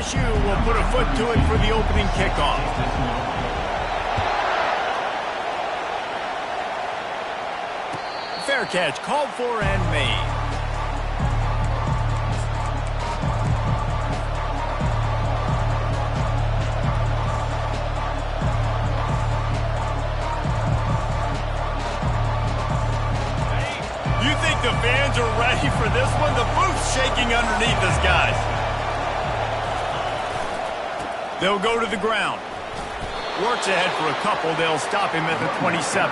LSU will put a foot to it for the opening kickoff. Fair catch, called for and made. You think the fans are ready for this one? The booth's shaking underneath us, guys. They'll go to the ground. Works ahead for a couple. They'll stop him at the 27.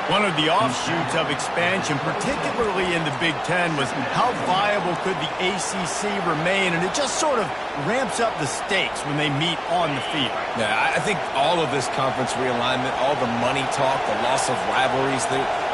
One of the offshoots of expansion, particularly in the Big Ten, was how viable could the ACC remain, and it just sort of ramps up the stakes when they meet on the field. Yeah, I think all of this conference realignment, all the money talk, the loss of rivalries,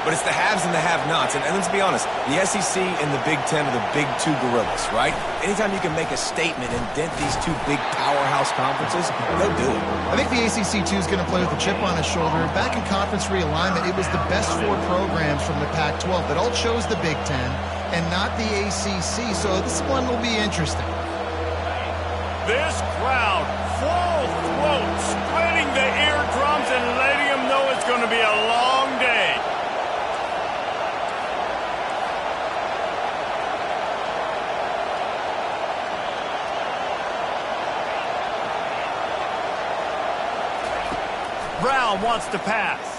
but it's the haves and the have-nots. And let's be honest, the SEC and the Big Ten are the big two gorillas, right? Anytime you can make a statement and dent these two big powerhouse conferences, they'll do it. I think the ACC, too, is going to play with a chip on his shoulder. Back in conference realignment, it was the best four programs from the Pac-12 that all chose the Big Ten and not the ACC, so this one will be interesting. This crowd, full throat, splitting the eardrums and letting them know it's going to be a long day. Brown wants to pass.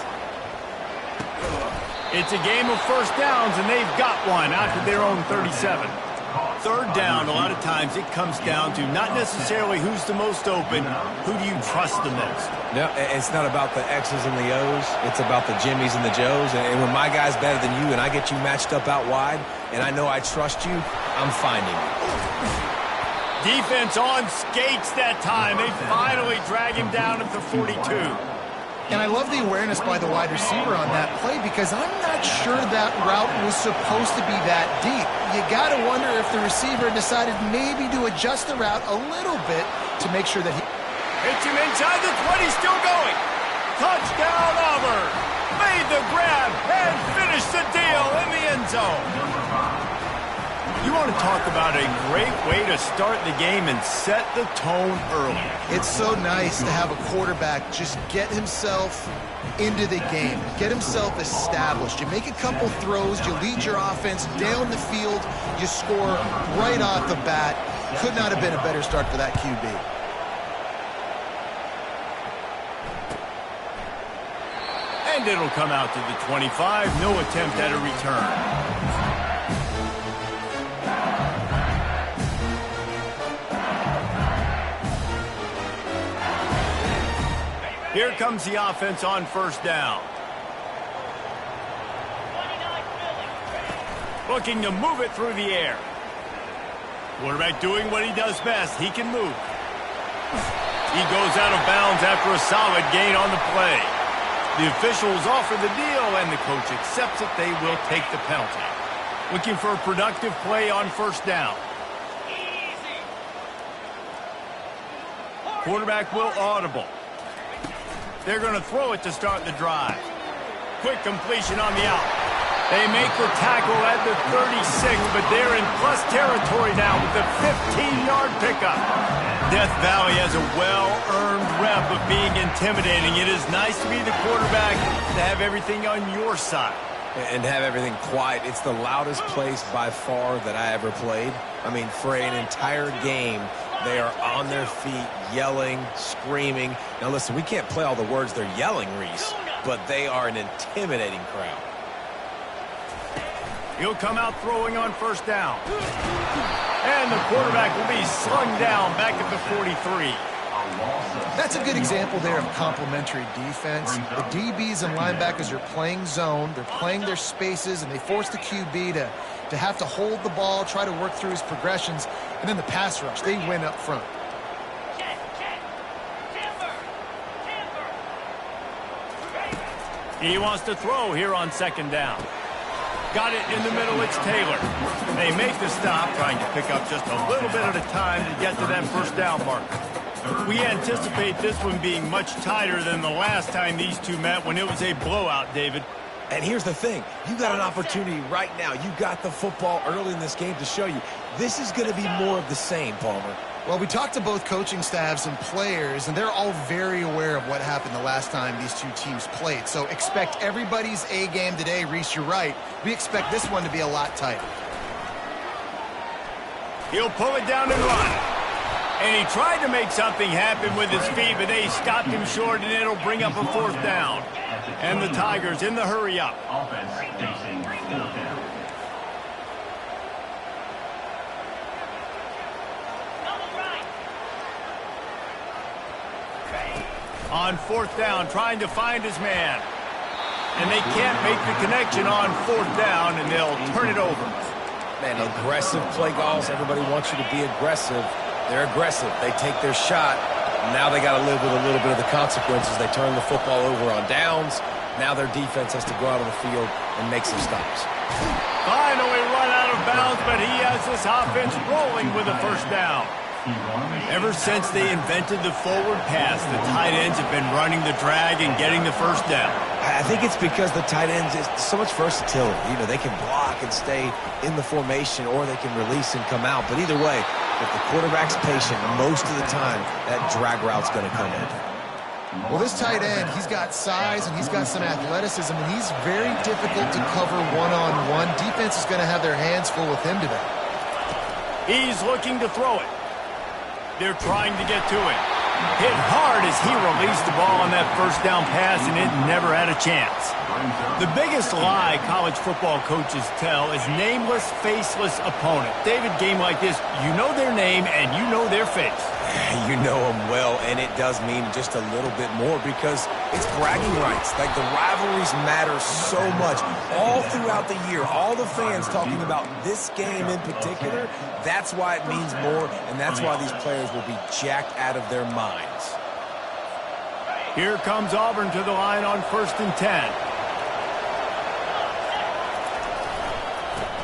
It's a game of first downs, and they've got one out to their own 37. Third down, a lot of times it comes down to not necessarily who's the most open, who do you trust the most? No, it's not about the X's and the O's. It's about the Jimmys and the Joes. And when my guy's better than you and I get you matched up out wide, and I know I trust you, I'm finding you. Defense on skates that time. They finally drag him down at the 42. And I love the awareness by the wide receiver on that play because I'm not sure that route was supposed to be that deep. You got to wonder if the receiver decided maybe to adjust the route a little bit to make sure that he... Hits him inside the 20, still going. Touchdown Auburn. Made the grab and finished the deal in the end zone. You want to talk about a great way to start the game and set the tone early. It's so nice to have a quarterback just get himself into the game, get himself established. You make a couple throws, you lead your offense down the field, you score right off the bat. Could not have been a better start for that QB. And it'll come out to the 25. No attempt at a return. Here comes the offense on first down. Looking to move it through the air. Quarterback doing what he does best. He can move. He goes out of bounds after a solid gain on the play. The officials offer the deal, and the coach accepts it. They will take the penalty. Looking for a productive play on first down. Quarterback will audible. They're going to throw it to start the drive. Quick completion on the out. They make the tackle at the 36, but they're in plus territory now with the 15-yard pickup. Death Valley has a well-earned rep of being intimidating. It is nice to be the quarterback, to have everything on your side. And have everything quiet. It's the loudest place by far that I ever played. I mean, for an entire game, they are on their feet, yelling, screaming. Now, listen, we can't play all the words they're yelling, Reese, but they are an intimidating crowd. He'll come out throwing on first down. And the quarterback will be slung down back at the 43. That's a good example there of complementary defense. The DBs and linebackers are playing zone. They're playing their spaces, and they force the QB to have to hold the ball, try to work through his progressions. And then the pass rush, they win up front. He wants to throw here on second down. Got it in the middle, it's Taylor. They make the stop, trying to pick up just a little bit at a time to get to that first down marker. We anticipate this one being much tighter than the last time these two met when it was a blowout, David. And here's the thing. You got an opportunity right now. You got the football early in this game to show you. This is going to be more of the same, Palmer. Well, we talked to both coaching staffs and players, and they're all very aware of what happened the last time these two teams played. So expect everybody's A game today. Reese, you're right. We expect this one to be a lot tighter. He'll pull it down and run. And he tried to make something happen with his feet, but they stopped him short, and it'll bring up a 4th down. And the Tigers in the hurry up. Offense facing 4th down. On 4th down, trying to find his man. And they can't make the connection on 4th down, and they'll turn it over. Man, aggressive play calls. Everybody wants you to be aggressive. They're aggressive. They take their shot. Now they got to live with a little bit of the consequences. They turn the football over on downs. Now their defense has to go out on the field and make some stops. Finally run out of bounds, but he has this offense rolling with a 1st down. Ever since they invented the forward pass, the tight ends have been running the drag and getting the 1st down. I think it's because the tight ends is so much versatility. You know, they can block and stay in the formation, or they can release and come out. But either way, if the quarterback's patient, most of the time, that drag route's going to come in. Well, this tight end, he's got size and he's got some athleticism, and he's very difficult to cover one-on-one. Defense is going to have their hands full with him today. He's looking to throw it. They're trying to get to it. Hit hard as he released the ball on that 1st down pass, and it never had a chance. The biggest lie college football coaches tell is nameless, faceless opponent. David, game like this, you know their name and you know their face. You know them well, and it does mean just a little bit more because it's bragging rights. Like, the rivalries matter so much all throughout the year. All the fans talking about this game in particular, that's why it means more, and that's why these players will be jacked out of their minds. Here comes Auburn to the line on 1st and 10.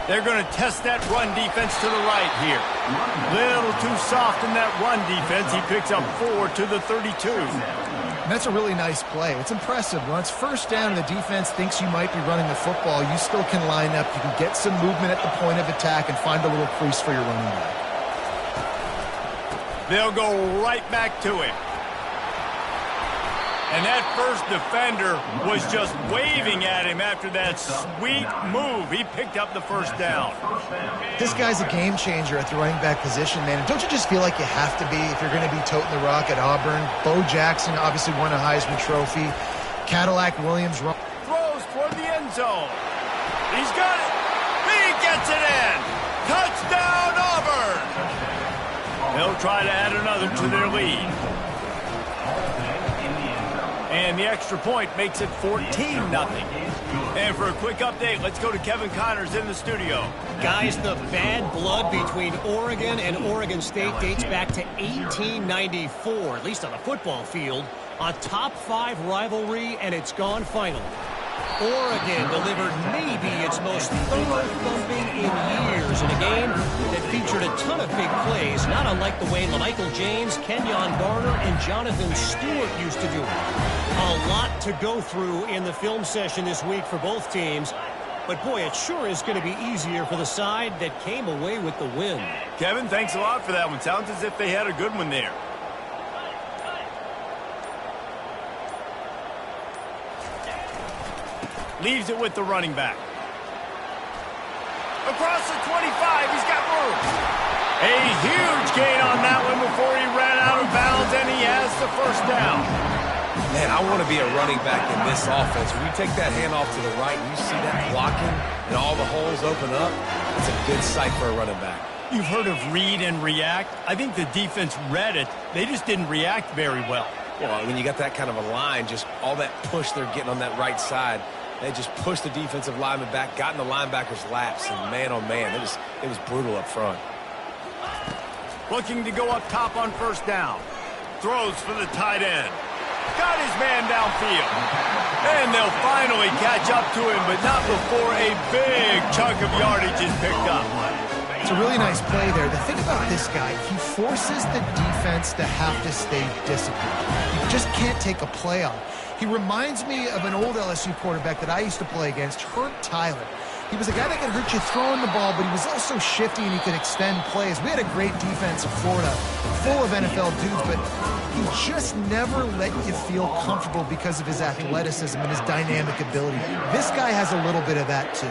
They're going to test that run defense to the right here. Little too soft in that run defense. He picks up 4 to the 32. And that's a really nice play. It's impressive. When it's 1st down and the defense thinks you might be running the football, you still can line up. You can get some movement at the point of attack and find a little crease for your running back. They'll go right back to him. And that first defender was just waving at him after that sweet move. He picked up the 1st down. This guy's a game changer at the running back position, man. And don't you just feel like you have to be if you're going to be toting the rock at Auburn? Bo Jackson obviously won a Heisman Trophy. Cadillac Williams throws toward the end zone. He's got it. He gets it in. Touchdown, Auburn. They'll try to add another to their lead. And the extra point makes it 14-0. And for a quick update, let's go to Kevin Connors in the studio. Guys, the bad blood between Oregon and Oregon State dates back to 1894, at least on the football field. A top-5 rivalry, and it's gone final. Oregon delivered maybe its most thorough thumping in years in a game that featured a ton of big plays, not unlike the way LaMichael James, Kenyon Garner, and Jonathan Stewart used to do it. A lot to go through in the film session this week for both teams, but boy, it sure is going to be easier for the side that came away with the win. Kevin, thanks a lot for that one. Sounds as if they had a good one there. Leaves it with the running back. Across the 25, he's got room. A huge gain on that one before he ran out of bounds, and he has the 1st down. Man, I want to be a running back in this offense. When you take that handoff to the right and you see that blocking and all the holes open up, it's a good sight for a running back. You've heard of read and react. I think the defense read it. They just didn't react very well. Well, when you got that kind of a line, just all that push they're getting on that right side, they just pushed the defensive lineman back, got in the linebacker's laps, and man, oh man, it was brutal up front. Looking to go up top on 1st down. Throws for the tight end. Got his man downfield. And they'll finally catch up to him, but not before a big chunk of yardage is picked up. It's a really nice play there. The thing about this guy, he forces the defense to have to stay disciplined. You just can't take a play on. He reminds me of an old LSU quarterback that I used to play against, Herb Tyler. He was a guy that could hurt you throwing the ball, but he was also shifty and he could extend plays. We had a great defense in Florida, full of NFL dudes, but he just never let you feel comfortable because of his athleticism and his dynamic ability. This guy has a little bit of that too.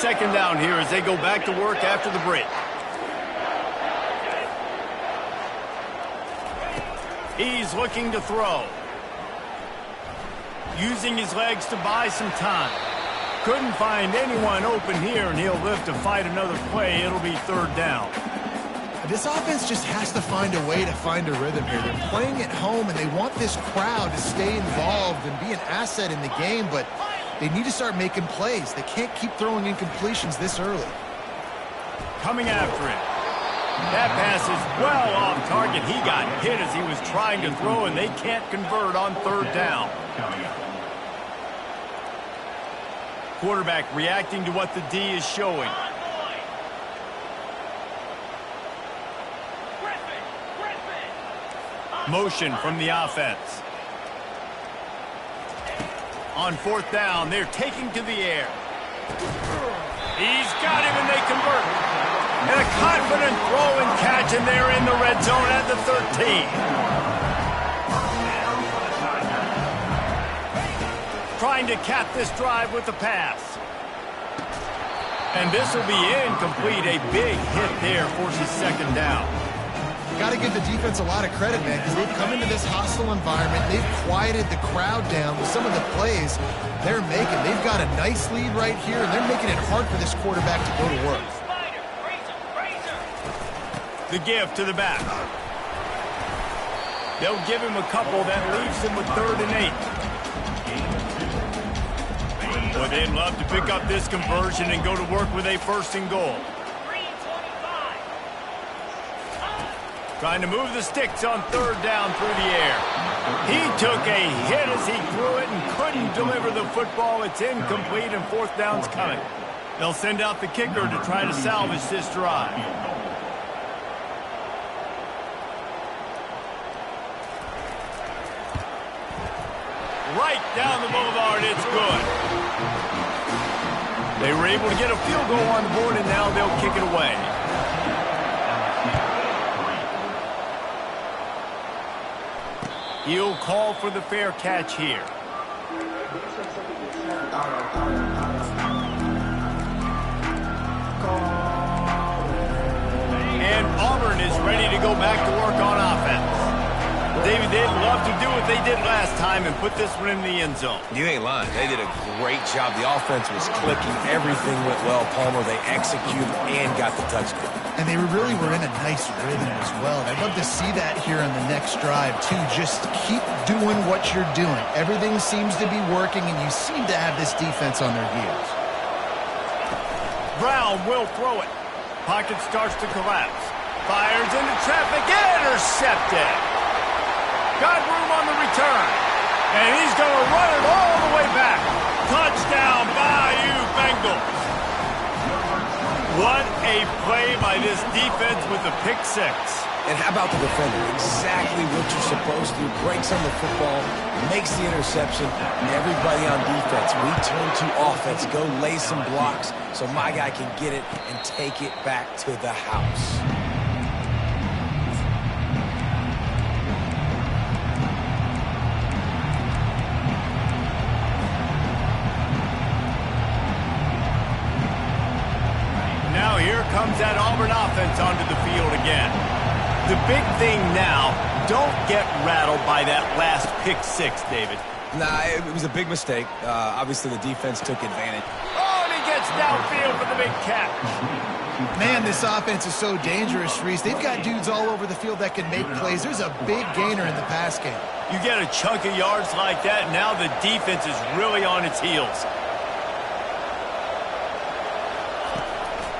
Second down here as they go back to work after the break. He's looking to throw. Using his legs to buy some time. Couldn't find anyone open here, and he'll live to fight another play. It'll be third down. This offense just has to find a way to find a rhythm here. They're playing at home, and they want this crowd to stay involved and be an asset in the game, but they need to start making plays. They can't keep throwing incompletions this early. Coming after him. That pass is well off target. He got hit as he was trying to throw, and they can't convert on third down. Quarterback reacting to what the D is showing. Motion from the offense. On fourth down, they're taking to the air. He's got him, and they convert. And a confident throw and catch, and they're in the red zone at the 13. Trying to cap this drive with the pass. And this will be incomplete. A big hit there forces second down. Got to give the defense a lot of credit, man, because they've come into this hostile environment. They've quieted the crowd down with some of the plays they're making. They've got a nice lead right here, and they're making it hard for this quarterback to go to work. The give to the back. They'll give him a couple that leaves him with 3rd and 8. Boy, they'd love to pick up this conversion and go to work with a 1st and goal. Trying to move the sticks on 3rd down through the air. He took a hit as he threw it and couldn't deliver the football. It's incomplete, and 4th down's coming. They'll send out the kicker to try to salvage this drive. Right down the boulevard, it's good. They were able to get a field goal on the board, and now they'll kick it away. He'll call for the fair catch here. And Auburn is ready to go back to work on offense. David, they'd love to do what they did last time and put this one in the end zone. You ain't lying. They did a great job. The offense was clicking. Everything went well, Palmer. They executed and got the touchdown. And they really were in a nice rhythm as well. And I'd love to see that here on the next drive, too. Just keep doing what you're doing. Everything seems to be working, and you seem to have this defense on their heels. Brown will throw it. Pocket starts to collapse. Fires into traffic. Intercepted. Got room on the return. And he's going to run it all the way back. Touchdown, Bayou Bengals. What a play by this defense with the pick six. And how about the defender? Exactly what you're supposed to do. Breaks on the football, makes the interception. Everybody on defense, we turn to offense. Go lay some blocks so my guy can get it and take it back to the house. Now here comes that Auburn offense onto the field again. The big thing now, don't get rattled by that last pick six, David. Nah, it was a big mistake. Obviously, the defense took advantage. Oh, and he gets downfield for the big catch. Man, this offense is so dangerous, Reese. They've got dudes all over the field that can make plays. There's a big gainer in the pass game. You get a chunk of yards like that, now the defense is really on its heels.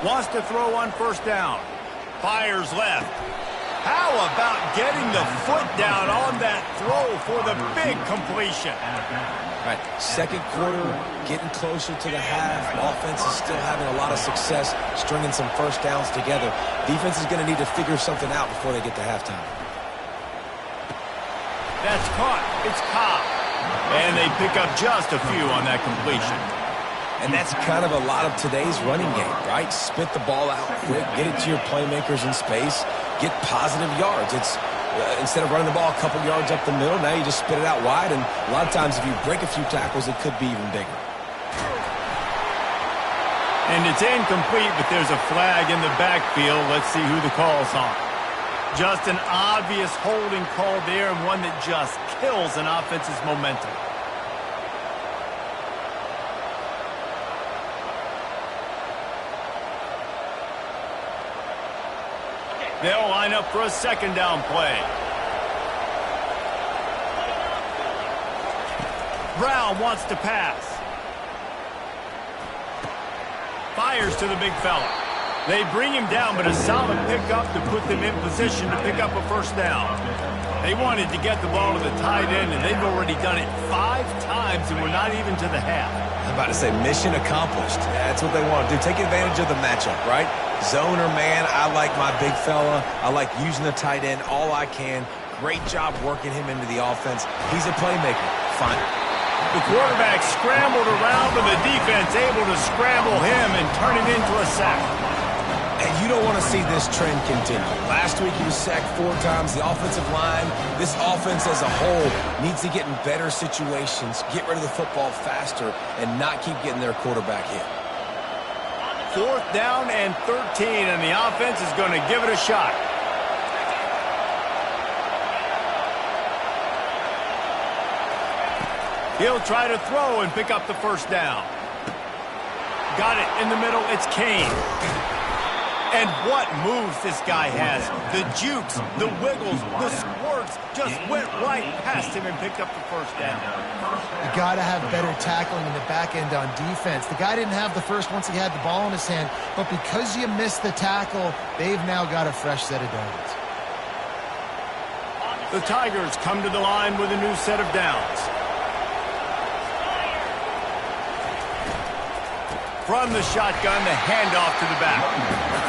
Wants to throw on first down. Fires left. How about getting the foot down on that throw for the big completion? All right, second quarter, getting closer to the half. Offense is still having a lot of success stringing some first downs together. Defense is going to need to figure something out before they get to halftime. That's caught. It's Cobb. And they pick up just a few on that completion. And that's kind of a lot of today's running game, right? Spit the ball out quick, get it to your playmakers in space, get positive yards. It's instead of running the ball a couple yards up the middle, now you just spit it out wide, and a lot of times if you break a few tackles, it could be even bigger. And it's incomplete, but there's a flag in the backfield. Let's see who the call's on. Just an obvious holding call there, and one that just kills an offense's momentum. They'll line up for a second down play. Brown wants to pass. Fires to the big fella. They bring him down, but a solid pickup to put them in position to pick up a first down. They wanted to get the ball to the tight end, and they've already done it 5 times, and we're not even to the half. I'm about to say mission accomplished. That's what they want to do. Take advantage of the matchup, right? Zone or man, I like my big fella. I like using the tight end all I can. Great job working him into the offense. He's a playmaker. Fine. The quarterback scrambled around, but the defense able to scramble him and turn it into a sack. And you don't want to see this trend continue. Last week he was sacked 4 times. The offensive line, this offense as a whole, needs to get in better situations, get rid of the football faster, and not keep getting their quarterback hit. 4th down and 13, and the offense is going to give it a shot. He'll try to throw and pick up the first down. Got it in the middle. It's Kane. And what moves this guy has. The jukes, the wiggles, the squirts just went right past him and picked up the first down. You got to have better tackling in the back end on defense. The guy didn't have the first once he had the ball in his hand, but because you missed the tackle, they've now got a fresh set of downs. The Tigers come to the line with a new set of downs. From the shotgun, the handoff to the back.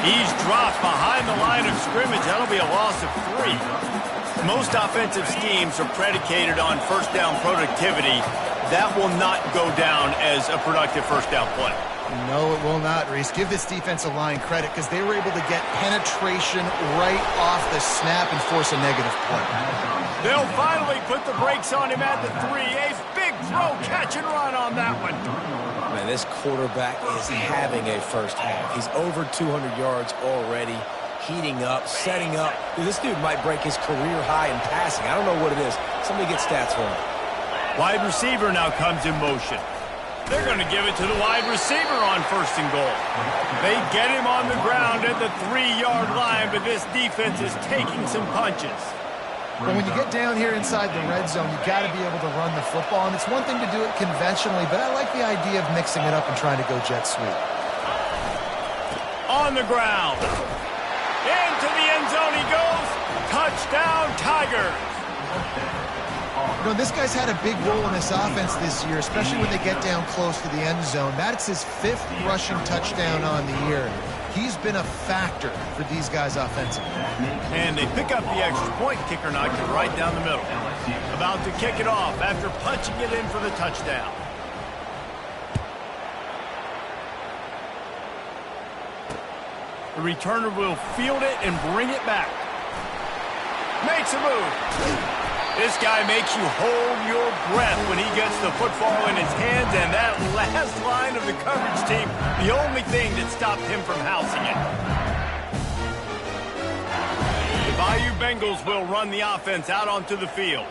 He's dropped behind the line of scrimmage. That'll be a loss of 3. Most offensive schemes are predicated on first down productivity. That will not go down as a productive first down play. No, it will not, Reese. Give this defensive line credit because they were able to get penetration right off the snap and force a negative play. They'll finally put the brakes on him at the 3. A big throw, catch and run on that one. Man, this quarterback is having a first half. He's over 200 yards already, heating up, setting up. Dude, this dude might break his career high in passing. I don't know what it is. Somebody get stats for him. Wide receiver now comes in motion. They're going to give it to the wide receiver on 1st and goal. They get him on the ground at the 3-yard line, but this defense is taking some punches. But when you get down here inside the red zone, you got to be able to run the football. And it's one thing to do it conventionally, but I like the idea of mixing it up and trying to go jet sweep. On the ground. Into the end zone he goes. Touchdown, Tigers. You know, this guy's had a big role in this offense this year, especially when they get down close to the end zone. That's his 5th rushing touchdown on the year. He's been a factor for these guys offensively. And they pick up the extra point. Kicker knocked it right down the middle. About to kick it off after punching it in for the touchdown. The returner will field it and bring it back. Makes a move. This guy makes you hold your breath when he gets the football in his hands, and that last line of the coverage team, the only thing that stopped him from housing it. The Bayou Bengals will run the offense out onto the field.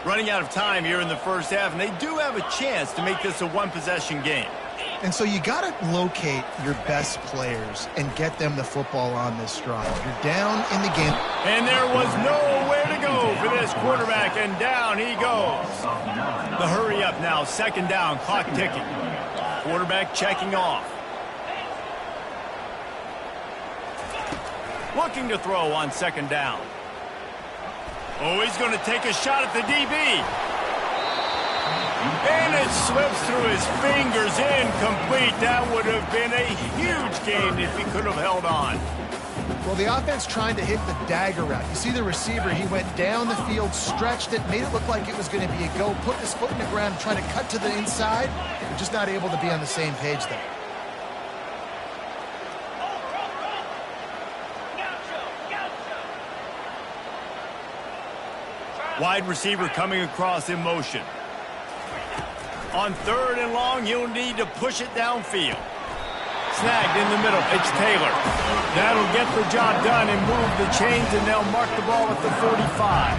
Running out of time here in the first half, and they do have a chance to make this a one-possession game. And so you got to locate your best players and get them the football on this drive. You're down in the game. And there was nowhere to go for this quarterback, and down he goes. The hurry up now, 2nd down, clock ticking. Quarterback checking off. Looking to throw on 2nd down. Oh, he's going to take a shot at the DB. And it slips through his fingers, incomplete. That would have been a huge gain if he could have held on. Well, the offense trying to hit the dagger route. You see the receiver, he went down the field, stretched it, made it look like it was going to be a go, put his foot in the ground, trying to cut to the inside. We're just not able to be on the same page there. Wide receiver coming across in motion. On 3rd and long, you'll need to push it downfield. Snagged in the middle. It's Taylor. That'll get the job done and move the chains, and they'll mark the ball at the 45.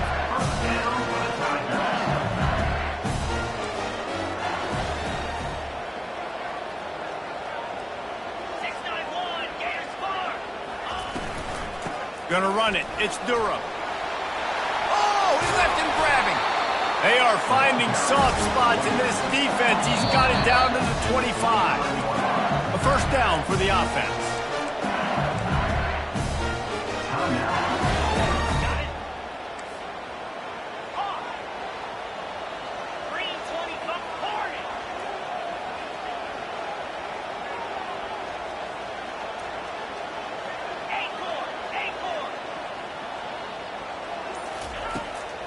Gonna run it. It's Durham. Oh, he left him grabbing. They are finding soft spots in this defense. He's got it down to the 25. A first down for the offense.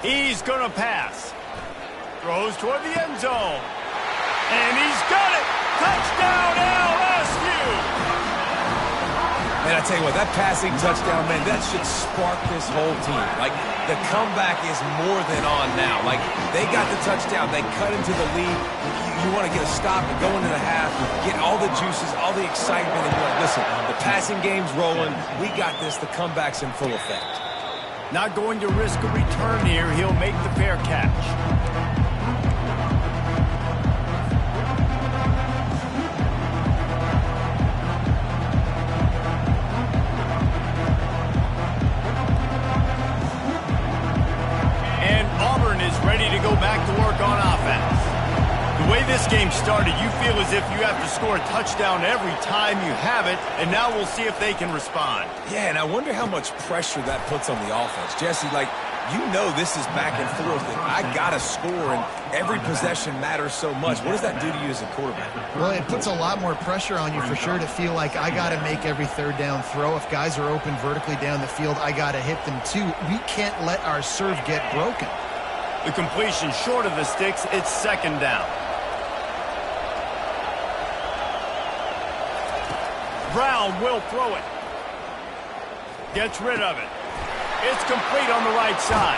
He's gonna pass. Throws toward the end zone. And he's got it! Touchdown, LSU! Man, I tell you what, that passing touchdown, man, that should spark this whole team. Like, the comeback is more than on now. Like, they got the touchdown. They cut into the lead. You want to get a stop and go into the half, get all the juices, all the excitement, and be like, listen, the passing game's rolling. We got this. The comeback's in full effect. Not going to risk a return here. He'll make the fair catch. And Auburn is ready to go back to work on offense. The way this game started, you feel as if you have to score a touchdown every time you have it, and now we'll see if they can respond. Yeah, and I wonder how much pressure that puts on the offense. Jesse, like, you know this is back and forth, and I got to score, and every possession matters so much. What does that do to you as a quarterback? Well, it puts a lot more pressure on you for sure to feel like I got to make every third down throw. If guys are open vertically down the field, I got to hit them too. We can't let our serve get broken. The completion short of the sticks, it's 2nd down. Brown will throw it. Gets rid of it. It's complete on the right side.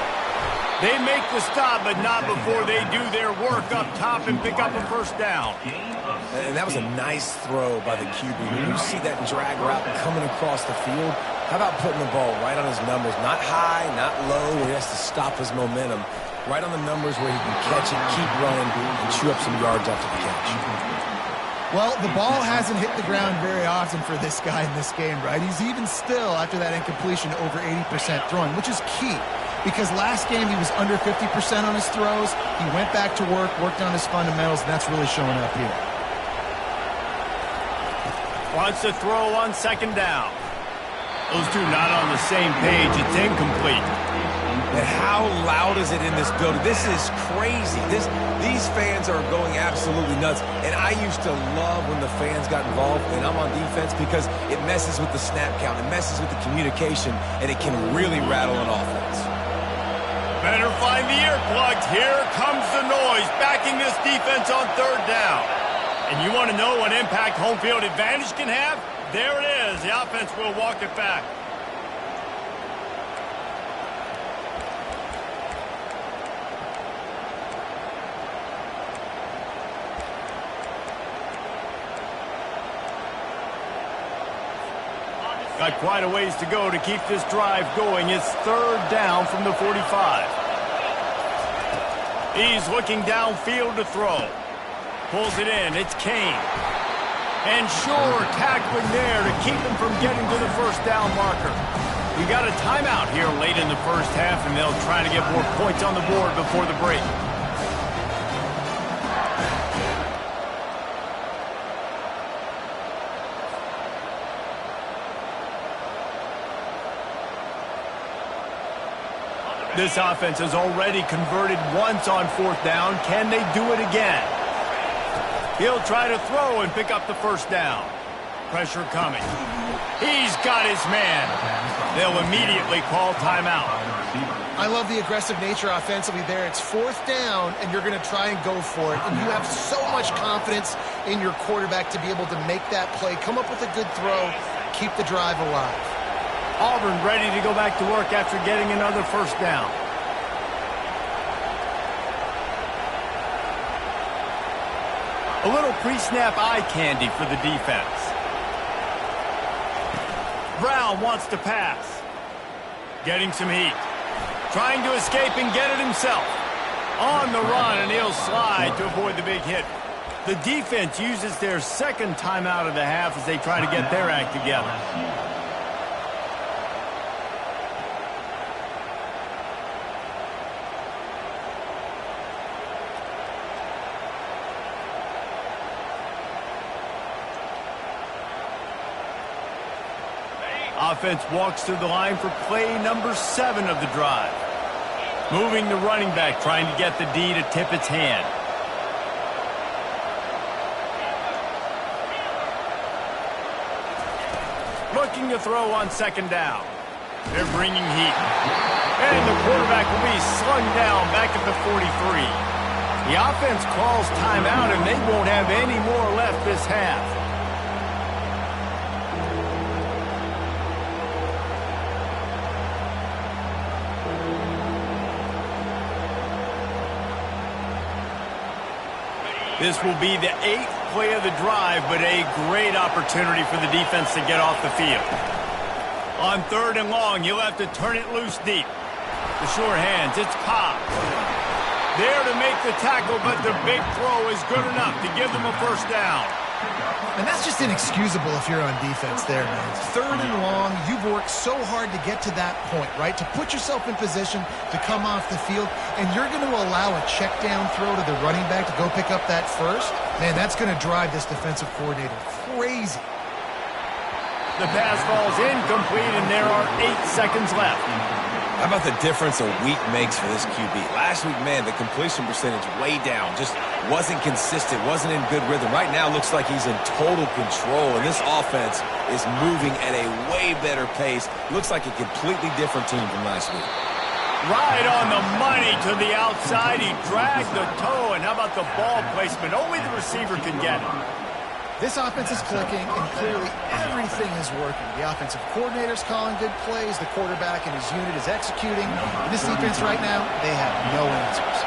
They make the stop, but not before they do their work up top and pick up a first down. And that was a nice throw by the QB. When you see that drag route coming across the field, how about putting the ball right on his numbers? Not high, not low, where he has to stop his momentum. Right on the numbers where he can catch it, keep running, and chew up some yards after the catch. Well, the ball hasn't hit the ground very often for this guy in this game, right? He's even still, after that incompletion, over 80% throwing, which is key. Because last game he was under 50% on his throws. He went back to work, worked on his fundamentals, and that's really showing up here. Wants to throw on 2nd down. Those two not on the same page. It's incomplete. And how loud is it in this building? This is crazy. These fans are going absolutely nuts. And I used to love when the fans got involved, and I'm on defense, because it messes with the snap count. It messes with the communication, and it can really rattle an offense. Better find the earplugs. Here comes the noise, backing this defense on 3rd down. And you want to know what impact home field advantage can have? There it is. The offense will walk it back. Got quite a ways to go to keep this drive going. It's 3rd down from the 45. He's looking downfield to throw. Pulls it in. It's Kane. And sure, tackling there to keep him from getting to the first down marker. We got a timeout here late in the first half, and they'll try to get more points on the board before the break. This offense has already converted once on 4th down. Can they do it again? He'll try to throw and pick up the first down. Pressure coming. He's got his man. They'll immediately call timeout. I love the aggressive nature offensively there. It's 4th down, and you're going to try and go for it. And you have so much confidence in your quarterback to be able to make that play, come up with a good throw, keep the drive alive. Auburn ready to go back to work after getting another first down. A little pre-snap eye candy for the defense. Brown wants to pass. Getting some heat. Trying to escape and get it himself. On the run, and he'll slide to avoid the big hit. The defense uses their second timeout of the half as they try to get their act together. Offense walks to the line for play number 7 of the drive. Moving the running back, trying to get the D to tip its hand. Looking to throw on 2nd down. They're bringing heat. And the quarterback will be slung down back at the 43. The offense calls timeout, and they won't have any more left this half. This will be the 8th play of the drive, but a great opportunity for the defense to get off the field. On 3rd and long, you'll have to turn it loose deep. The sure hands, it's Cobb. There to make the tackle, but the big throw is good enough to give them a first down. And that's just inexcusable if you're on defense there, man. 3rd and long, you've worked so hard to get to that point, right? To put yourself in position to come off the field, and you're going to allow a check down throw to the running back to go pick up that first? Man, that's going to drive this defensive coordinator crazy. The pass falls incomplete, and there are 8 seconds left. How about the difference a week makes for this QB? Last week, man, the completion percentage way down. Just wasn't consistent, wasn't in good rhythm. Right now, looks like he's in total control, and this offense is moving at a way better pace. Looks like a completely different team from last week. Right on the money to the outside. He dragged the toe, and how about the ball placement? Only the receiver can get it. This offense is clicking, and clearly everything is working. The offensive coordinator's calling good plays. The quarterback and his unit is executing. And this defense right now, they have no answers.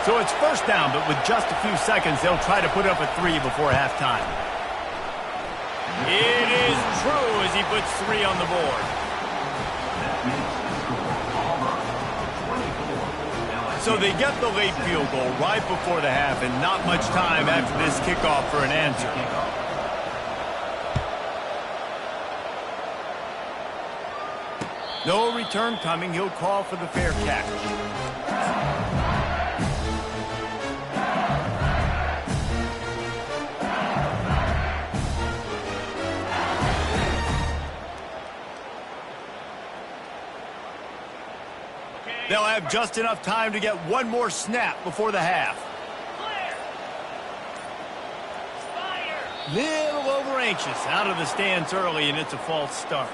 So it's first down, but with just a few seconds, they'll try to put up a 3 before halftime. It is true as he puts 3 on the board. So they get the late field goal right before the half, and not much time after this kickoff for an answer. No return coming. He'll call for the fair catch. They'll have just enough time to get one more snap before the half. Little over anxious, out of the stands early, and it's a false start.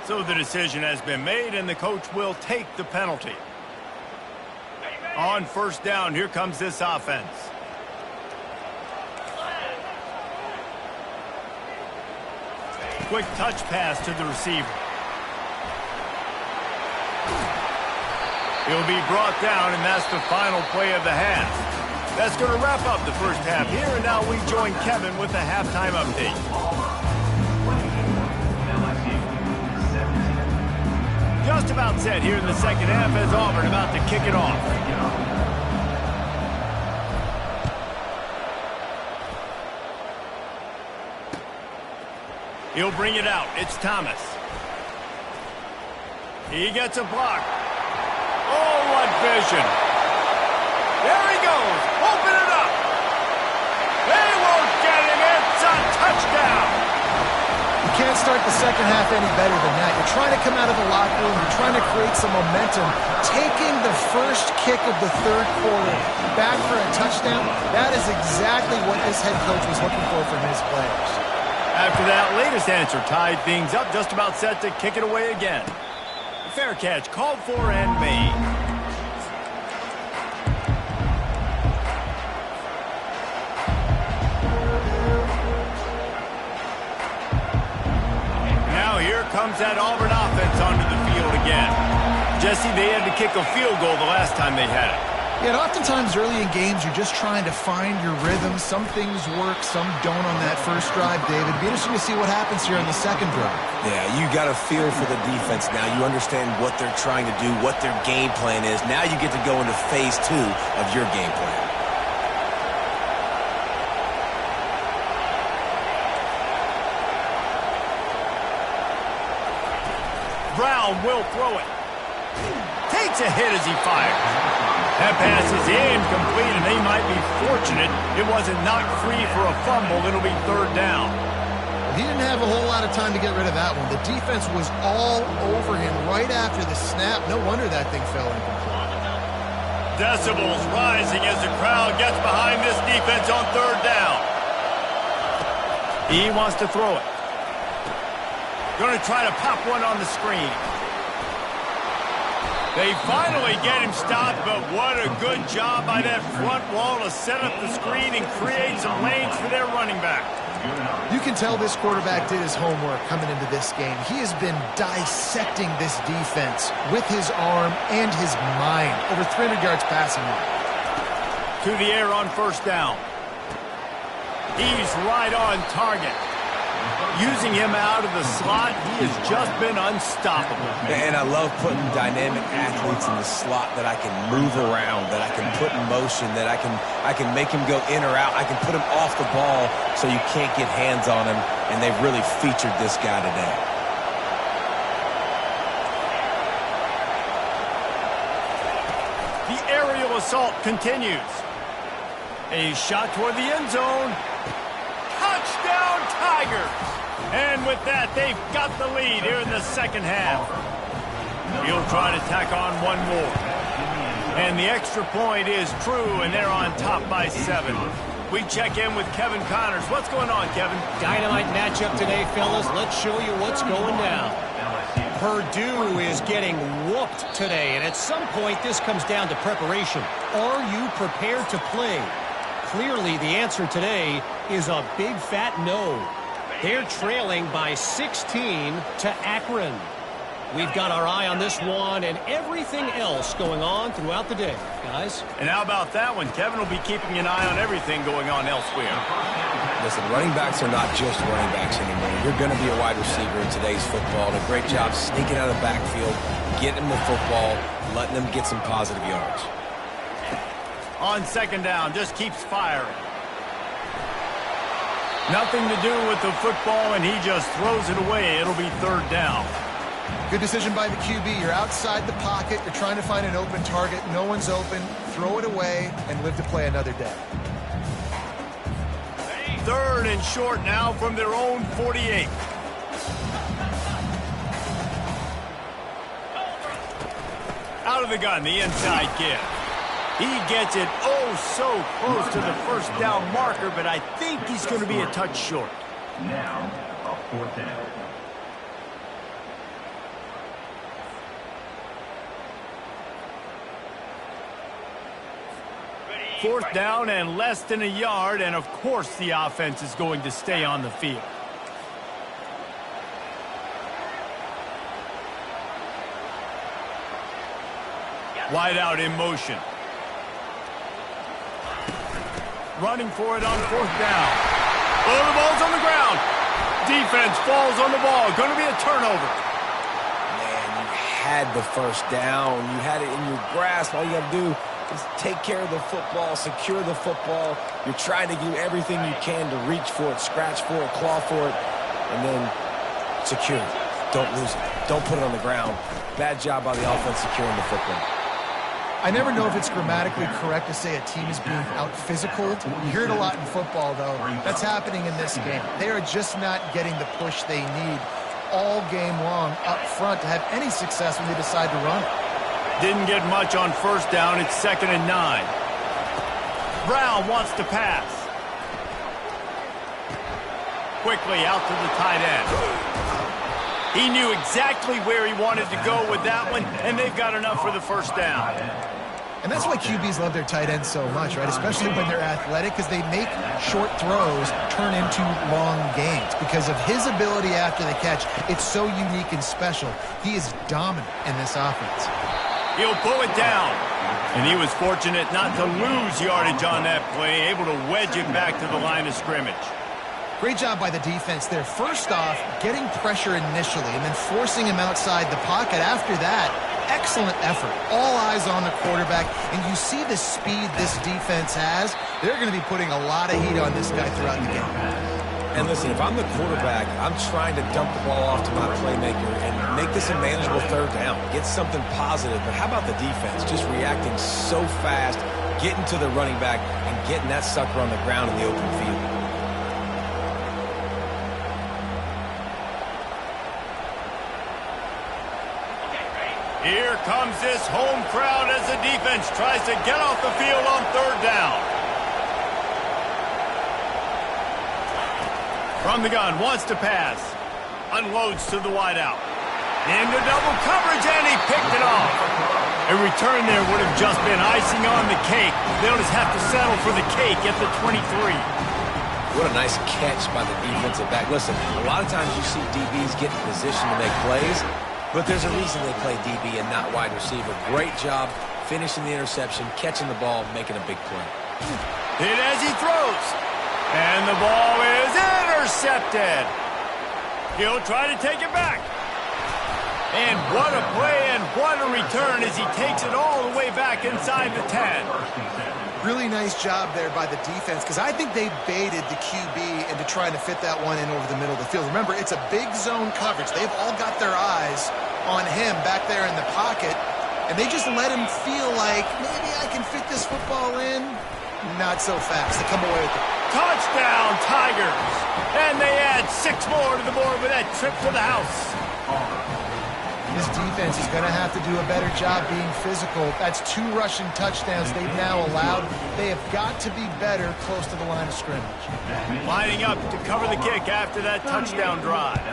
So the decision has been made, and the coach will take the penalty. On first down, here comes this offense. Quick touch pass to the receiver. He'll be brought down, and that's the final play of the half. That's going to wrap up the first half here, and now we join Kevin with the halftime update. Just about set here in the second half as Auburn about to kick it off. He'll bring it out. It's Thomas. He gets a block. Oh, what vision. There he goes. Open it up. They won't get him. It's a touchdown. You can't start the second half any better than that. You're trying to come out of the locker room. You're trying to create some momentum. Taking the first kick of the third quarter back for a touchdown, that is exactly what this head coach was looking for from his players. After that latest answer tied things up, just about set to kick it away again. Fair catch called for and made. Now here comes that Auburn offense onto the field again. Jesse, they had to kick a field goal the last time they had it. Yeah, and oftentimes early in games, you're just trying to find your rhythm. Some things work, some don't on that first drive, David. Be interesting to see what happens here on the second drive. Yeah, you got a feel for the defense now. You understand what they're trying to do, what their game plan is. Now you get to go into phase 2 of your game plan. Brown will throw it. Takes a hit as he fires. That pass is incomplete, and they might be fortunate it wasn't knocked free for a fumble. It'll be third down. He didn't have a whole lot of time to get rid of that one. The defense was all over him right after the snap. No wonder that thing fell incomplete. Decibels rising as the crowd gets behind this defense on third down. He wants to throw it. Going to try to pop one on the screen. They finally get him stopped, but what a good job by that front wall to set up the screen and create some lanes for their running back. You can tell this quarterback did his homework coming into this game. He has been dissecting this defense with his arm and his mind. Over 300 yards passing. To the air on first down. He's right on target. Using him out of the slot, he has just been unstoppable. And I love putting dynamic athletes in the slot that I can move around, that I can put in motion, that I can make him go in or out. I can put him off the ball so you can't get hands on him, and they've really featured this guy today. The aerial assault continues. A shot toward the end zone. Touchdown, Tigers! And with that, they've got the lead here in the second half. He'll try to tack on one more. And the extra point is true, and they're on top by 7. We check in with Kevin Connors. What's going on, Kevin? Dynamite matchup today, fellas. Let's show you what's going down. Purdue is getting whooped today, and at some point, this comes down to preparation. Are you prepared to play? Clearly, the answer today is a big fat no. They're trailing by 16 to Akron. We've got our eye on this one and everything else going on throughout the day, guys. And how about that one? Kevin will be keeping an eye on everything going on elsewhere. Listen, running backs are not just running backs anymore. You're going to be a wide receiver in today's football. And a great job sneaking out of the backfield, getting them the football, letting them get some positive yards. On second down, just keeps firing. Nothing to do with the football, and he just throws it away. It'll be third down. Good decision by the QB. You're outside the pocket. You're trying to find an open target. No one's open. Throw it away and live to play another day. Third and short now from their own 48. Out of the gun, the inside kid. He gets it oh so close to the first down marker, but I think he's going to be a touch short. Now, a fourth down. Fourth down and less than a yard, and of course the offense is going to stay on the field. Wide out in motion. Running for it on fourth down. Oh, the ball's on the ground. Defense falls on the ball. Going to be a turnover. Man, you had the first down. You had it in your grasp. All you got to do is take care of the football, secure the football. You're trying to do everything you can to reach for it, scratch for it, claw for it, and then secure it. Don't lose it. Don't put it on the ground. Bad job by the offense securing the football. I never know if it's grammatically correct to say a team is being out-physical. You hear it a lot in football, though. That's happening in this game. They are just not getting the push they need all game long up front to have any success when they decide to run. Didn't get much on first down. It's 2nd and 9. Brown wants to pass. quickly out to the tight end. He knew exactly where he wanted to go with that one, and they've got enough for the first down. And that's why QBs love their tight ends so much, right? Especially when they're athletic, because they make short throws turn into long gains. Because of his ability after the catch, it's so unique and special. He is dominant in this offense. He'll pull it down. And he was fortunate not to lose yardage on that play, able to wedge it back to the line of scrimmage. Great job by the defense there. First off, getting pressure initially and then forcing him outside the pocket. After that, excellent effort. All eyes on the quarterback. And you see the speed this defense has. They're going to be putting a lot of heat on this guy throughout the game. And listen, if I'm the quarterback, I'm trying to dump the ball off to my playmaker and make this a manageable third down. Get something positive. But how about the defense? Just reacting so fast, getting to the running back, and getting that sucker on the ground in the open field. Here comes this home crowd as the defense tries to get off the field on third down. From the gun, wants to pass. Unloads to the wideout. Into double coverage, and he picked it off. A return there would have just been icing on the cake. They'll just have to settle for the cake at the 23. What a nice catch by the defensive back. Listen, a lot of times you see DBs get in position to make plays, but there's a reason they play DB and not wide receiver. Great job finishing the interception, catching the ball, making a big play. Hit as he throws. And the ball is intercepted. He'll try to take it back. And what a play and what a return as he takes it all the way back inside the 10. Really nice job there by the defense, because I think they baited the QB into trying to fit that one in over the middle of the field. Remember, it's a big zone coverage. They've all got their eyes on him back there in the pocket, and they just let him feel like, maybe I can fit this football in. Not so fast. They come away with it. Touchdown, Tigers. And they add 6 more to the board with that trip to the house. This defense is going to have to do a better job being physical. That's 2 rushing touchdowns they've now allowed. They have got to be better close to the line of scrimmage. Lining up to cover the kick after that touchdown drive.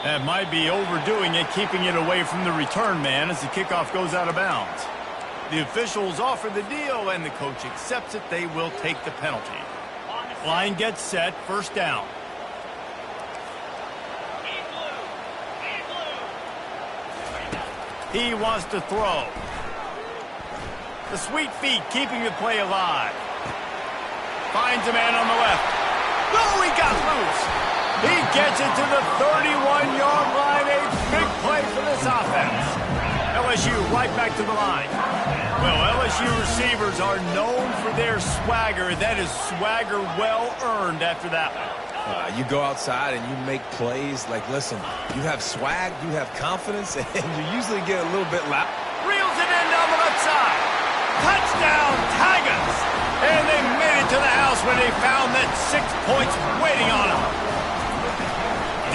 That might be overdoing it, keeping it away from the return man as the kickoff goes out of bounds. The officials offer the deal, and the coach accepts it. They will take the penalty. Line gets set, first down. He wants to throw. The sweet feet keeping the play alive. Finds a man on the left. Oh, he got loose. He gets it to the 31-yard line. A big play for this offense. LSU right back to the line. Well, LSU receivers are known for their swagger. That is swagger well earned after that one. You go outside and you make plays. Like, listen, you have swag, you have confidence, and you usually get a little bit loud. Reels it in down the left side. Touchdown, Tigers! And they made it to the house when they found that 6 points waiting on them.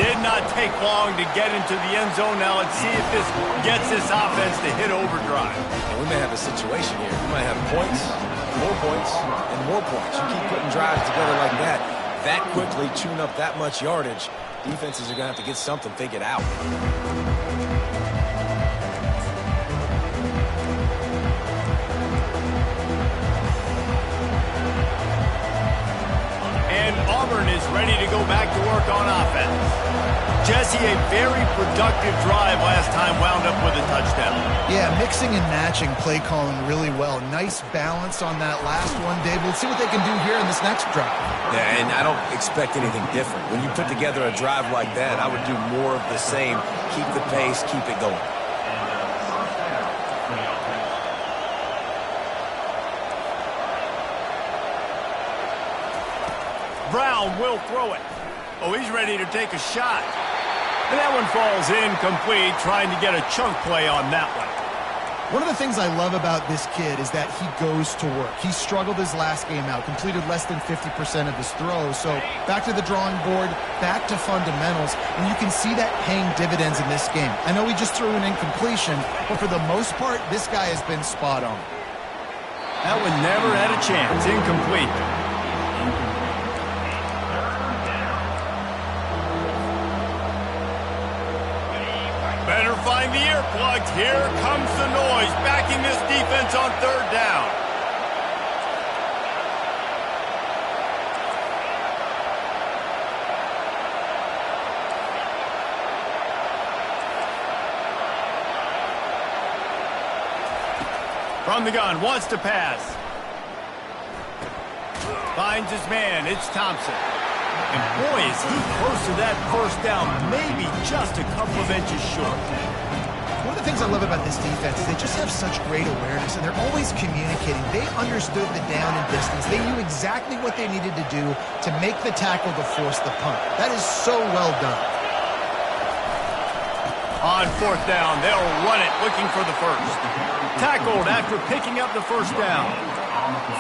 Did not take long to get into the end zone. Now let's see if this gets this offense to hit overdrive. And we may have a situation here. We might have points, and more points. You keep putting drives together like that quickly, tune up that much yardage, defenses are going to have to get something figured out. And Auburn is ready to go back to work on offense. Jesse, a very productive drive last time, wound up with a touchdown. Yeah, mixing and matching play calling really well. Nice balance on that last one, Dave. We'll see what they can do here in this next drive. Yeah, and I don't expect anything different. When you put together a drive like that, I would do more of the same. Keep the pace, keep it going. Brown will throw it. Oh, he's ready to take a shot. And that one falls incomplete, trying to get a chunk play on that one. One of the things I love about this kid is that he goes to work. He struggled his last game out, completed less than 50% of his throws. So back to the drawing board, back to fundamentals, and you can see that paying dividends in this game. I know he just threw an incompletion, but for the most part, this guy has been spot on. That one never had a chance. Incomplete. Find the earplugs. Here comes the noise, backing this defense on third down. From the gun, wants to pass. Finds his man, it's Thompson. And boy, is he close to that first down, maybe just a couple of inches short. One of the things I love about this defense is they just have such great awareness, and they're always communicating. They understood the down and distance. They knew exactly what they needed to do to make the tackle to force the punt. That is so well done. On fourth down, they'll run it, looking for the first. Tackled after picking up the first down.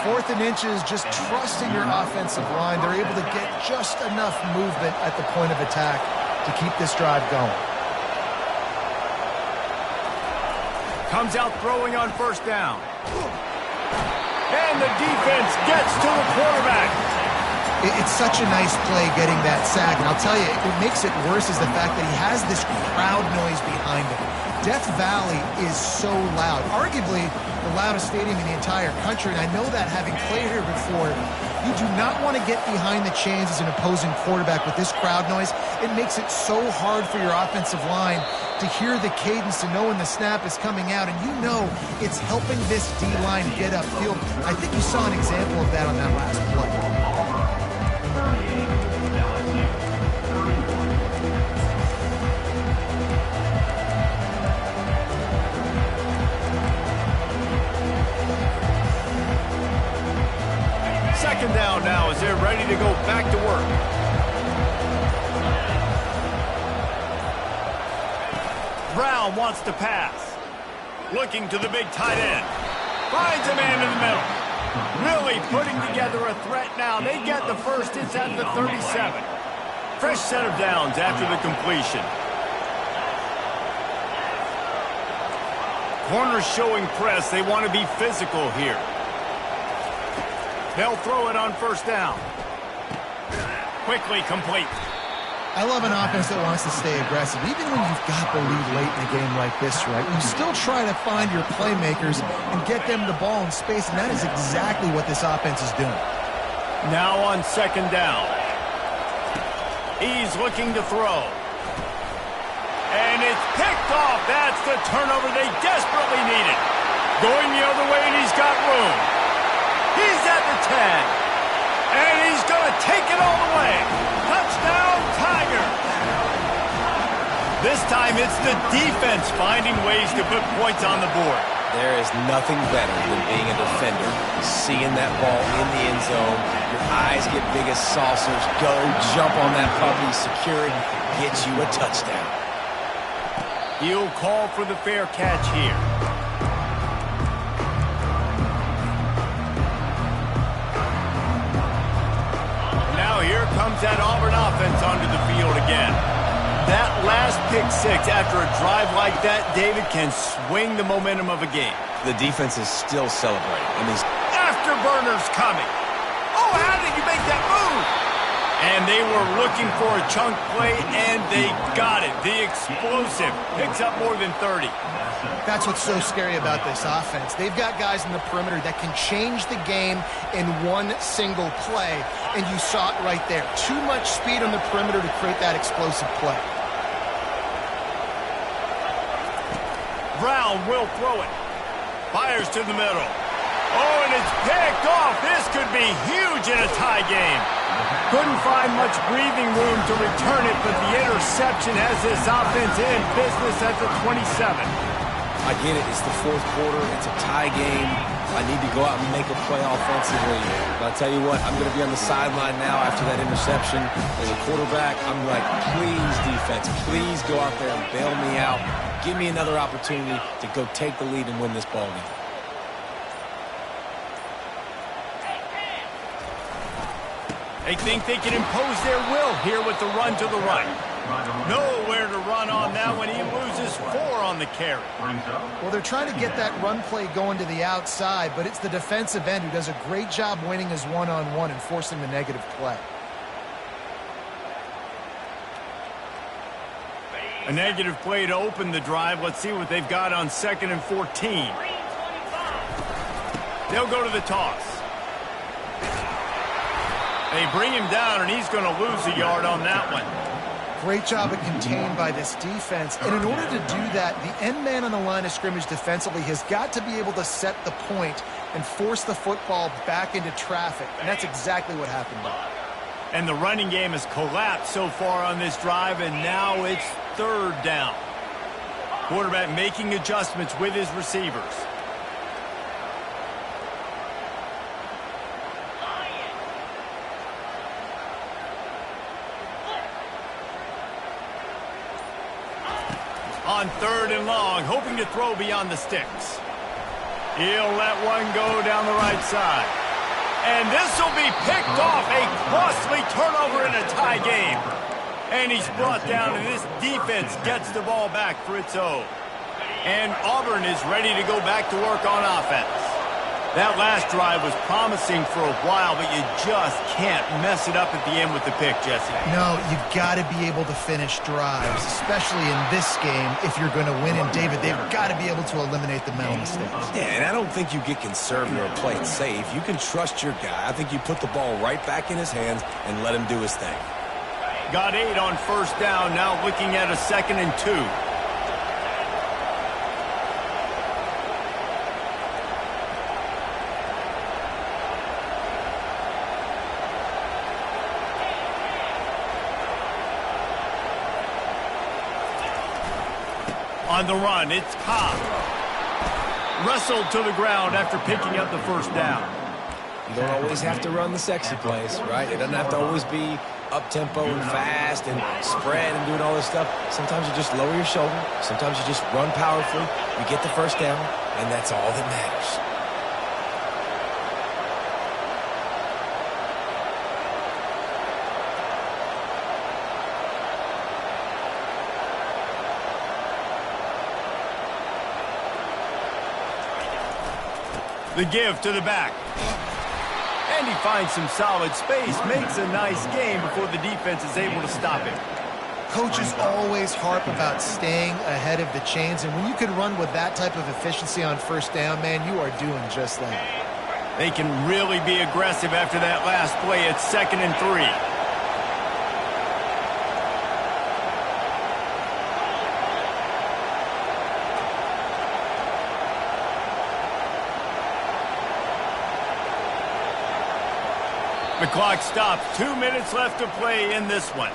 4th and inches, just trusting your offensive line. They're able to get just enough movement at the point of attack to keep this drive going. Comes out throwing on first down. And the defense gets to the quarterback. It's such a nice play getting that sack. And I'll tell you, what makes it worse is the fact that he has this crowd noise behind him. Death Valley is so loud, arguably the loudest stadium in the entire country, and I know that having played here before. You do not want to get behind the chains as an opposing quarterback with this crowd noise. It makes it so hard for your offensive line to hear the cadence, to know when the snap is coming out, and you know it's helping this D-line get upfield. I think you saw an example of that on that last play. Second down now as they're ready to go back to work. Brown wants to pass. Looking to the big tight end. Finds a man in the middle. Really putting together a threat now. They get the first. It's at the 37. Fresh set of downs after the completion. Corners showing press. They want to be physical here. They'll throw it on first down. Quickly complete. I love an offense that wants to stay aggressive. Even when you've got the lead late in a game like this, right, you still try to find your playmakers and get them the ball in space, and that is exactly what this offense is doing. Now on second down. He's looking to throw. And it's picked off. That's the turnover they desperately needed. Going the other way, and he's got room. He's at the 10. And he's going to take it all the way. Touchdown, Tigers. This time it's the defense finding ways to put points on the board. There is nothing better than being a defender. Seeing that ball in the end zone, your eyes get big as saucers. Go, jump on that puppy, secure it, get you a touchdown. He'll call for the fair catch here. Here comes that Auburn offense onto the field again. That last pick six after a drive like that, David, can swing the momentum of a game. The defense is still celebrating. I mean, afterburners coming. Oh, how did you make that move? And they were looking for a chunk play, and they got it. The explosive picks up more than 30. That's what's so scary about this offense. They've got guys in the perimeter that can change the game in one single play, and you saw it right there. Too much speed on the perimeter to create that explosive play. Brown will throw it. Fires to the middle. Oh, and it's picked off. This could be huge in a tie game. Couldn't find much breathing room to return it, but the interception has this offense in business at the 27. I get it. It's the fourth quarter. It's a tie game. I need to go out and make a play offensively. But I tell you what, I'm going to be on the sideline now after that interception. As a quarterback, I'm like, please, defense, please go out there and bail me out. Give me another opportunity to go take the lead and win this ball game. They think they can impose their will here with the run to the right. Nowhere to run on that when he loses 4 on the carry. Well, they're trying to get that run play going to the outside, but it's the defensive end who does a great job winning his one-on-one and forcing the negative play. A negative play to open the drive. Let's see what they've got on 2nd and 14. They'll go to the toss. They bring him down, and he's going to lose a yard on that one. Great job of contained by this defense. And in order to do that, the end man on the line of scrimmage defensively has got to be able to set the point and force the football back into traffic. And that's exactly what happened there. And the running game has collapsed so far on this drive, and now it's 3rd down. Quarterback making adjustments with his receivers. On 3rd and long, hoping to throw beyond the sticks. He'll let one go down the right side. And this will be picked off. A costly turnover in a tie game. And he's brought down, and this defense gets the ball back for its own. And Auburn is ready to go back to work on offense. That last drive was promising for a while, but you just can't mess it up at the end with the pick, Jesse. No, you've got to be able to finish drives, especially in this game if you're going to win. And, David, they've got to be able to eliminate the mental mistakes. Yeah, and I don't think you get conservative or play it safe. You can trust your guy. I think you put the ball right back in his hands and let him do his thing. Got 8 on 1st down, now looking at a 2nd and 2. On the run, it's Cobb. Wrestled to the ground after picking up the 1st down. You don't always have to run the sexy plays, right? It doesn't have to always be up-tempo and fast and spread and doing all this stuff. Sometimes you just lower your shoulder. Sometimes you just run powerfully. You get the 1st down, and that's all that matters. The give to the back. And he finds some solid space, makes a nice game before the defense is able to stop him. Coaches always harp about staying ahead of the chains, and when you can run with that type of efficiency on 1st down, man, you are doing just that. They can really be aggressive after that last play. It's 2nd and 3. The clock stops. 2 minutes left to play in this one.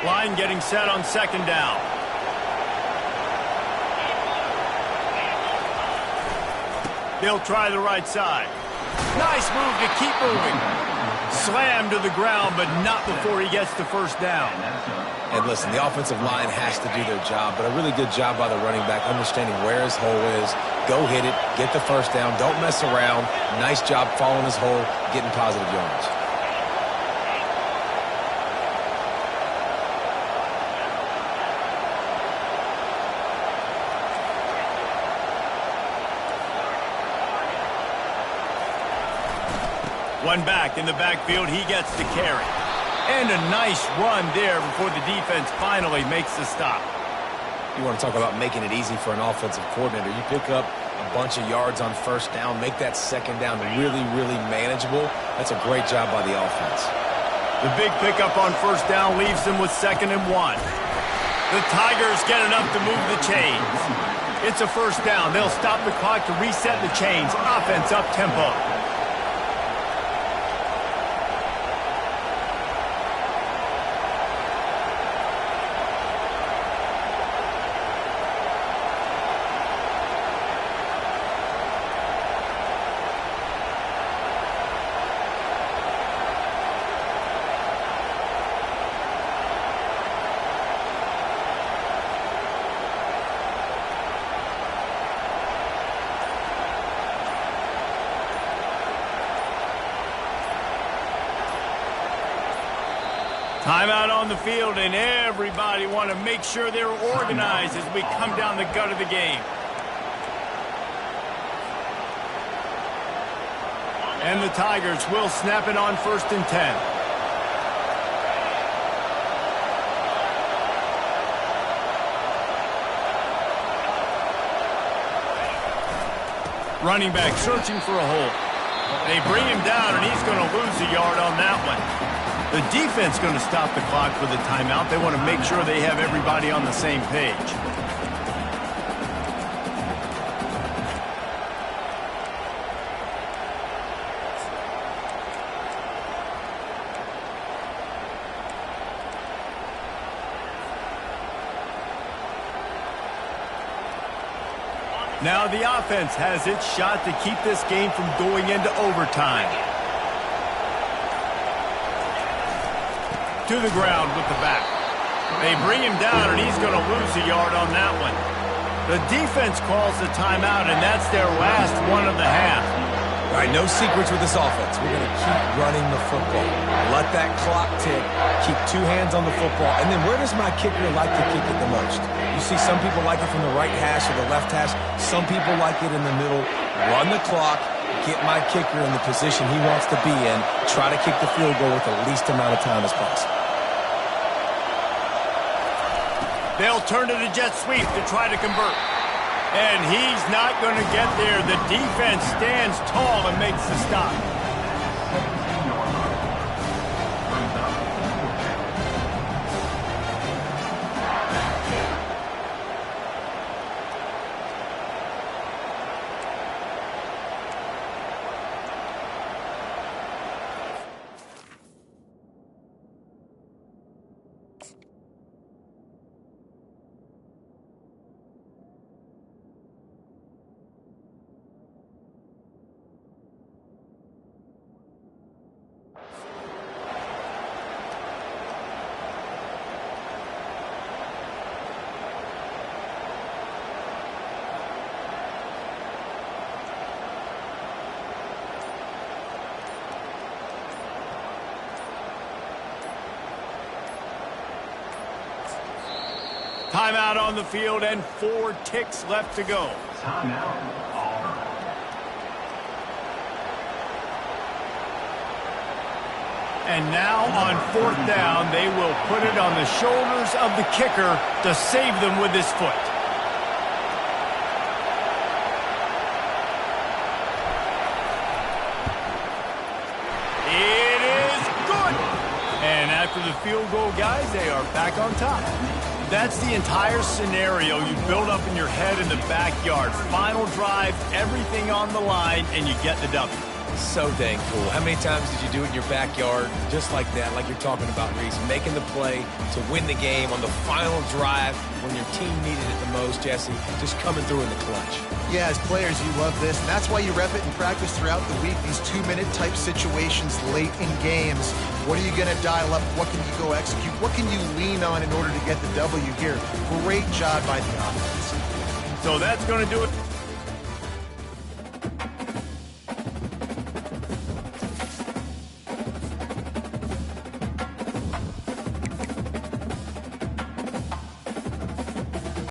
Line getting set on 2nd down. They'll try the right side. Nice move to keep moving. Slammed to the ground, but not before he gets the 1st down. And listen, the offensive line has to do their job, but a really good job by the running back understanding where his hole is. Go hit it, get the 1st down, don't mess around. Nice job following his hole, getting positive yards. One back in the backfield, he gets the carry. And a nice run there before the defense finally makes the stop. You want to talk about making it easy for an offensive coordinator. You pick up a bunch of yards on 1st down, make that 2nd down really, really manageable. That's a great job by the offense. The big pickup on 1st down leaves them with 2nd and 1. The Tigers get enough to move the chains. It's a 1st down. They'll stop the clock to reset the chains. Offense up-tempo. Timeout on the field, and everybody want to make sure they're organized as we come down the gut of the game. And the Tigers will snap it on 1st and 10. Running back searching for a hole. They bring him down, and he's going to lose a yard on that one. The defense going to stop the clock for the timeout. They want to make sure they have everybody on the same page. Now the offense has its shot to keep this game from going into overtime. To the ground with the back. They bring him down, and he's going to lose a yard on that one. The defense calls the timeout, and that's their last one of the half. All right, no secrets with this offense. We're going to keep running the football. Let that clock tick. Keep two hands on the football. And then where does my kicker like to kick it the most? You see some people like it from the right hash or the left hash. Some people like it in the middle. Run the clock. Get my kicker in the position he wants to be in. Try to kick the field goal with the least amount of time as possible. They'll turn to the jet sweep to try to convert. And he's not going to get there. The defense stands tall and makes the stop. Timeout on the field and 4 ticks left to go. Timeout, Auburn. And now on 4th down, they will put it on the shoulders of the kicker to save them with his foot. It is good. And after the field goal, guys, they are back on top. That's the entire scenario you build up in your head in the backyard. Final drive, everything on the line, and you get the W. So dang cool. How many times did you do it in your backyard just like that, like you're talking about, Reese? Making the play to win the game on the final drive when your team needed it the most, Jesse. Just coming through in the clutch. Yeah, as players, you love this, and that's why you rep it in practice throughout the week, these 2-minute type situations late in games. What are you going to dial up? What can you go execute? What can you lean on in order to get the W here? Great job by the offense. So that's going to do it.